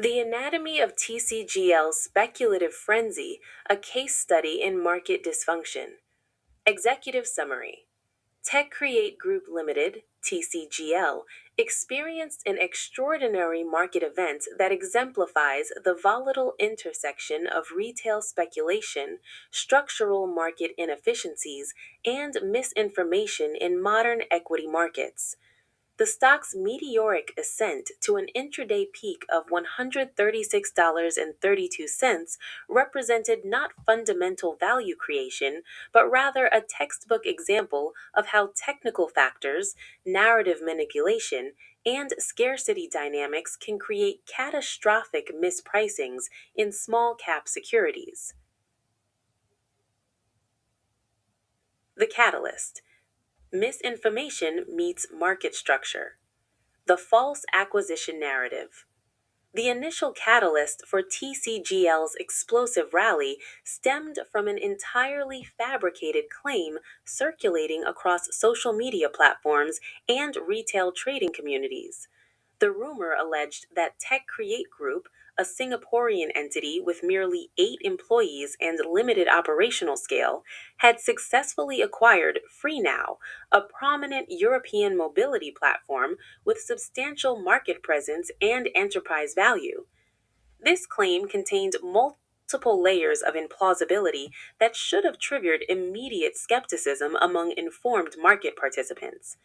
The Anatomy of TCGL Speculative Frenzy, a Case Study in Market Dysfunction. Executive Summary. Tech Create Group Limited, TCGL, experienced an extraordinary market event that exemplifies the volatile intersection of retail speculation, structural market inefficiencies, and misinformation in modern equity markets. The stock's meteoric ascent to an intraday peak of $136.32 represented not fundamental value creation, but rather a textbook example of how technical factors, narrative manipulation, and scarcity dynamics can create catastrophic mispricings in small cap securities. The catalyst: misinformation meets market structure. The false acquisition narrative. The initial catalyst for TCGL's explosive rally stemmed from an entirely fabricated claim circulating across social media platforms and retail trading communities. The rumor alleged that Tech Create Group, a Singaporean entity with merely 8 employees and limited operational scale, had successfully acquired FreeNow, a prominent European mobility platform with substantial market presence and enterprise value. This claim contained multiple layers of implausibility that should have triggered immediate skepticism among informed market participants.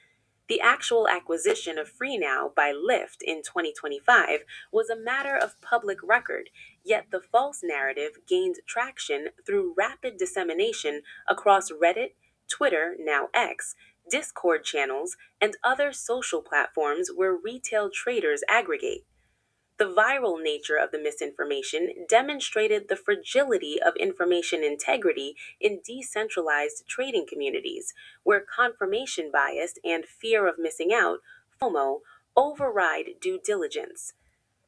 The actual acquisition of FreeNow by Lyft in 2025 was a matter of public record, yet the false narrative gained traction through rapid dissemination across Reddit, Twitter, now X, Discord channels, and other social platforms where retail traders aggregate. The viral nature of the misinformation demonstrated the fragility of information integrity in decentralized trading communities, where confirmation bias and fear of missing out, FOMO, override due diligence.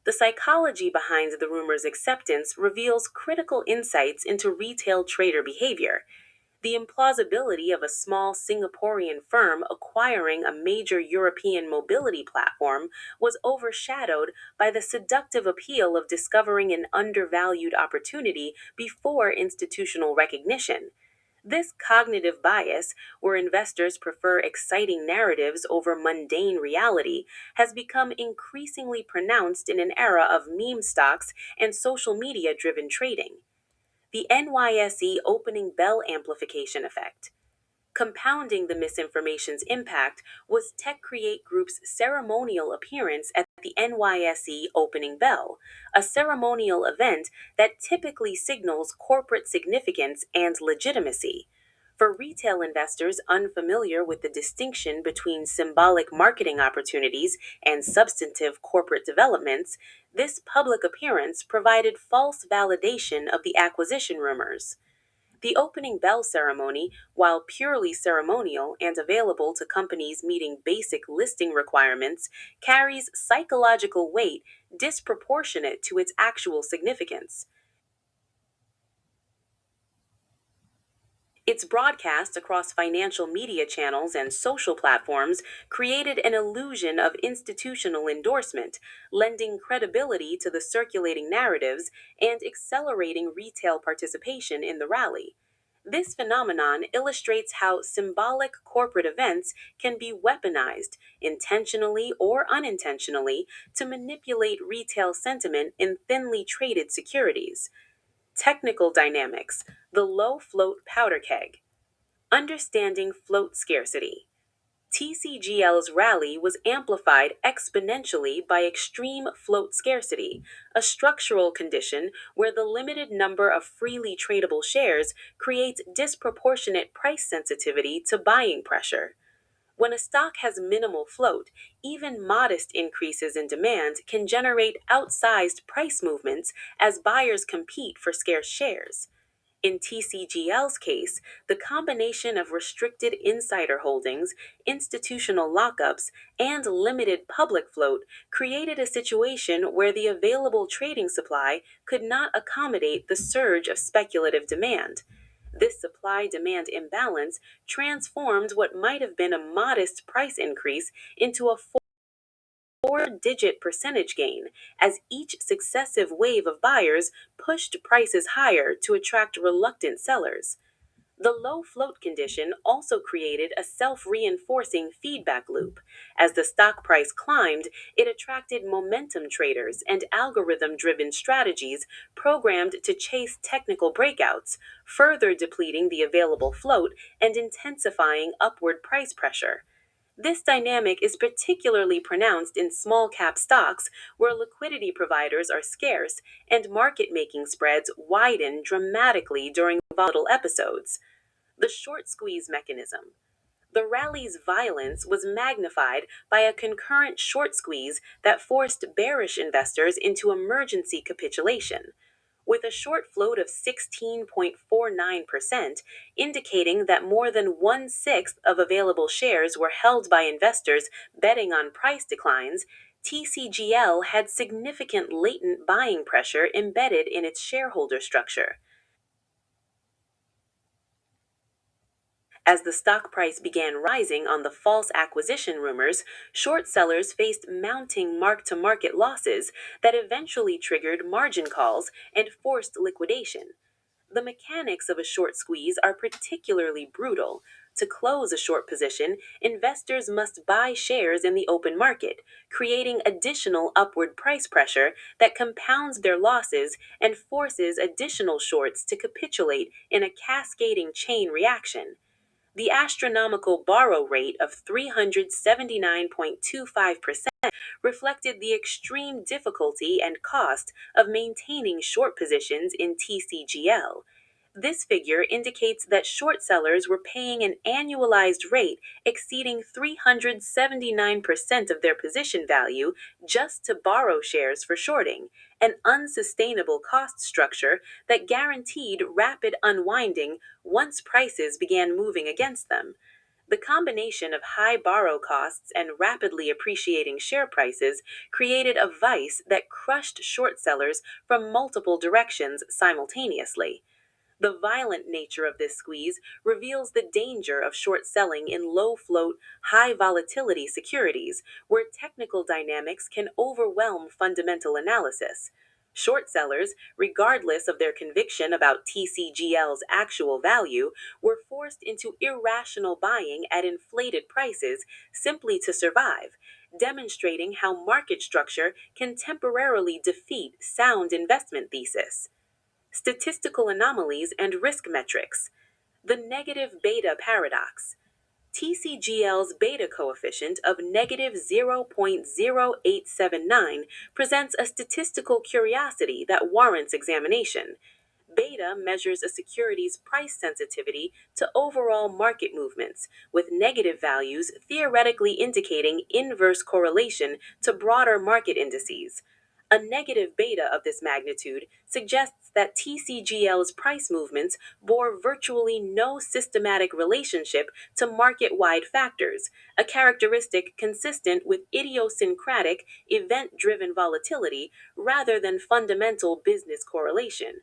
The psychology behind the rumor's acceptance reveals critical insights into retail trader behavior. The implausibility of a small Singaporean firm acquiring a major European mobility platform was overshadowed by the seductive appeal of discovering an undervalued opportunity before institutional recognition. This cognitive bias, where investors prefer exciting narratives over mundane reality, has become increasingly pronounced in an era of meme stocks and social media driven trading. The NYSE opening bell amplification effect. Compounding the misinformation's impact was Tech Create Group's ceremonial appearance at the NYSE opening bell, a ceremonial event that typically signals corporate significance and legitimacy. For retail investors unfamiliar with the distinction between symbolic marketing opportunities and substantive corporate developments, this public appearance provided false validation of the acquisition rumors. The opening bell ceremony, while purely ceremonial and available to companies meeting basic listing requirements, carries psychological weight disproportionate to its actual significance. Its broadcast across financial media channels and social platforms created an illusion of institutional endorsement, lending credibility to the circulating narratives and accelerating retail participation in the rally. This phenomenon illustrates how symbolic corporate events can be weaponized, intentionally or unintentionally, to manipulate retail sentiment in thinly traded securities. Technical dynamics: the low float powder keg. Understanding float scarcity. TCGL's rally was amplified exponentially by extreme float scarcity, a structural condition where the limited number of freely tradable shares creates disproportionate price sensitivity to buying pressure. When a stock has minimal float, even modest increases in demand can generate outsized price movements as buyers compete for scarce shares. In TCGL's case, the combination of restricted insider holdings, institutional lockups, and limited public float created a situation where the available trading supply could not accommodate the surge of speculative demand. This supply demand imbalance transformed what might have been a modest price increase into a 4-digit percentage gain as each successive wave of buyers pushed prices higher to attract reluctant sellers. The low float condition also created a self-reinforcing feedback loop. As the stock price climbed, it attracted momentum traders and algorithm-driven strategies programmed to chase technical breakouts, further depleting the available float and intensifying upward price pressure. This dynamic is particularly pronounced in small cap stocks where liquidity providers are scarce and market making spreads widen dramatically during volatile episodes. The short squeeze mechanism. The rally's violence was magnified by a concurrent short squeeze that forced bearish investors into emergency capitulation. With a short float of 16.49%, indicating that more than 1/6 of available shares were held by investors betting on price declines, TCGL had significant latent buying pressure embedded in its shareholder structure. As the stock price began rising on the false acquisition rumors, short sellers faced mounting mark-to-market losses that eventually triggered margin calls and forced liquidation. The mechanics of a short squeeze are particularly brutal. To close a short position, investors must buy shares in the open market, creating additional upward price pressure that compounds their losses and forces additional shorts to capitulate in a cascading chain reaction. The astronomical borrow rate of 379.25% reflected the extreme difficulty and cost of maintaining short positions in TCGL. This figure indicates that short sellers were paying an annualized rate exceeding 379% of their position value just to borrow shares for shorting, an unsustainable cost structure that guaranteed rapid unwinding once prices began moving against them. The combination of high borrow costs and rapidly appreciating share prices created a vice that crushed short sellers from multiple directions simultaneously. The violent nature of this squeeze reveals the danger of short selling in low float, high volatility securities, where technical dynamics can overwhelm fundamental analysis. Short sellers, regardless of their conviction about TCGL's actual value, were forced into irrational buying at inflated prices simply to survive, demonstrating how market structure can temporarily defeat sound investment thesis. Statistical anomalies and risk metrics. The negative beta paradox. TCGL's beta coefficient of negative 0.0879 presents a statistical curiosity that warrants examination. Beta measures a security's price sensitivity to overall market movements, with negative values theoretically indicating inverse correlation to broader market indices. A negative beta of this magnitude suggests that TCGL's price movements bore virtually no systematic relationship to market-wide factors, a characteristic consistent with idiosyncratic, event-driven volatility rather than fundamental business correlation.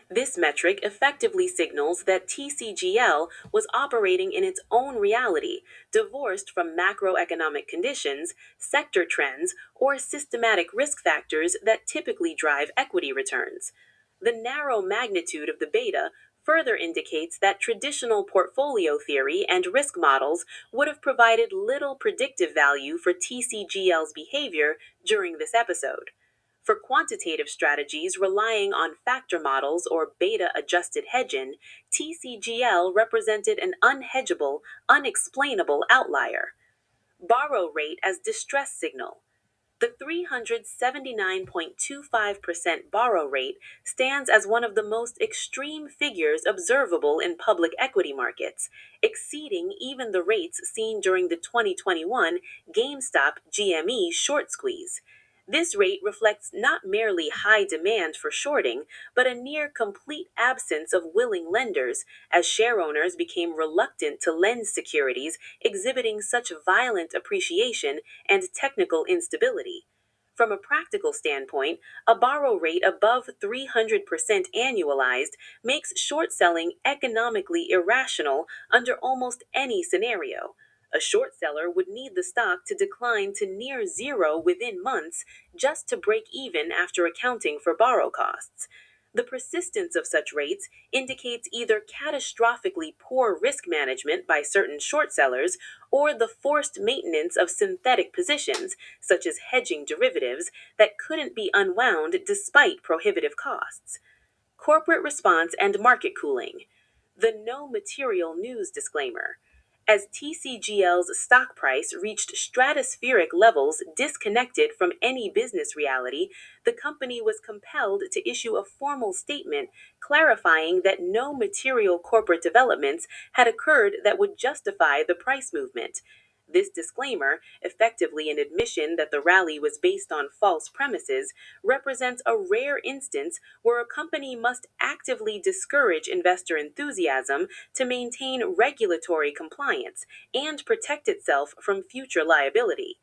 This metric effectively signals that TCGL was operating in its own reality, divorced from macroeconomic conditions, sector trends, or systematic risk factors that typically drive equity returns. The narrow magnitude of the beta further indicates that traditional portfolio theory and risk models would have provided little predictive value for TCGL's behavior during this episode. For quantitative strategies relying on factor models or beta-adjusted hedging, TCGL represented an unhedgeable, unexplainable outlier. Borrow rate as distress signal. The 379.25% borrow rate stands as one of the most extreme figures observable in public equity markets, exceeding even the rates seen during the 2021 GameStop GME short squeeze. This rate reflects not merely high demand for shorting, but a near complete absence of willing lenders, as shareowners became reluctant to lend securities exhibiting such violent appreciation and technical instability. From a practical standpoint, a borrow rate above 300% annualized makes short selling economically irrational under almost any scenario. A short seller would need the stock to decline to near zero within months just to break even after accounting for borrow costs. The persistence of such rates indicates either catastrophically poor risk management by certain short sellers or the forced maintenance of synthetic positions, such as hedging derivatives, that couldn't be unwound despite prohibitive costs. Corporate response and market cooling. The no material news disclaimer. As TCGL's stock price reached stratospheric levels disconnected from any business reality, the company was compelled to issue a formal statement clarifying that no material corporate developments had occurred that would justify the price movement. This disclaimer, effectively an admission that the rally was based on false premises, represents a rare instance where a company must actively discourage investor enthusiasm to maintain regulatory compliance and protect itself from future liability.